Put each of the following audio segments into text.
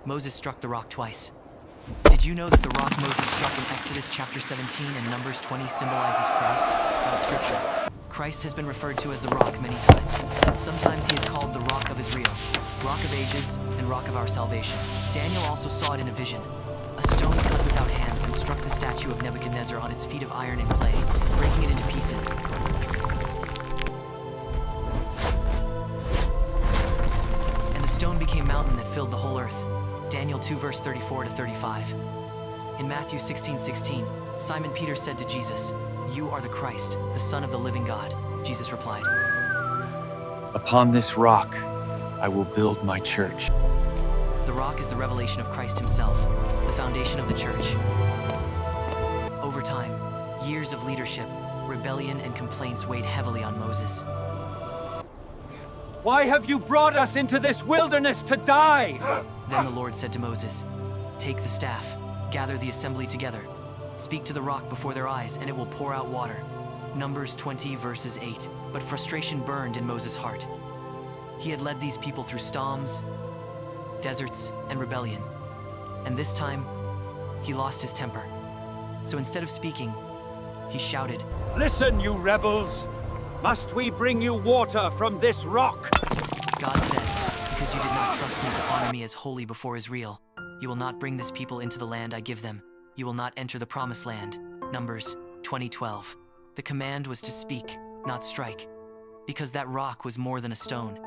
Moses struck the rock twice. Did you know that the rock Moses struck in Exodus chapter 17 and Numbers 20 symbolizes Christ? From Scripture, Christ has been referred to as the rock many times. Sometimes he is called the rock of Israel, rock of ages, and rock of our salvation. Daniel also saw it in a vision. A stone cut without hands and struck the statue of Nebuchadnezzar on its feet of iron and clay, breaking it into pieces. And the stone became mountain that filled the whole earth. Daniel 2 verse 34 to 35. In Matthew 16:16, Simon Peter said to Jesus, "You are the Christ, the Son of the living God." Jesus replied, Upon this rock, I will build my church. The rock is the revelation of Christ himself, the foundation of the church. Over time, years of leadership, rebellion, and complaints weighed heavily on Moses. Why have you brought us into this wilderness to die? Then the Lord said to Moses, "Take the staff, gather the assembly together, speak to the rock before their eyes, and it will pour out water." Numbers 20 verses 8. But frustration burned in Moses' heart. He had led these people through storms, deserts, and rebellion. And this time, he lost his temper. So instead of speaking, he shouted, Listen, you rebels! Must we bring you water from this rock? God said, "Because you did not trust me to honor me as holy before Israel, you will not bring this people into the land I give them. You will not enter the promised land." Numbers 20:12. The command was to speak, not strike. Because that rock was more than a stone.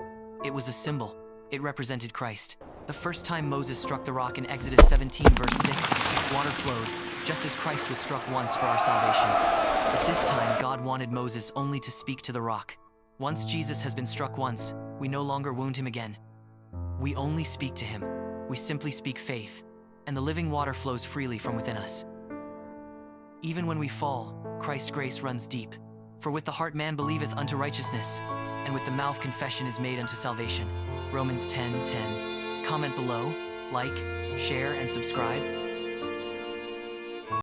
It was a symbol. It represented Christ. The first time Moses struck the rock in Exodus 17 verse 6, water flowed, just as Christ was struck once for our salvation. But this time, God wanted Moses only to speak to the rock. Once Jesus has been struck once, we no longer wound him again. We only speak to him. We simply speak faith, and the living water flows freely from within us. Even when we fall, Christ's grace runs deep. For with the heart man believeth unto righteousness, and with the mouth confession is made unto salvation. Romans 10:10. Comment below, like, share, and subscribe.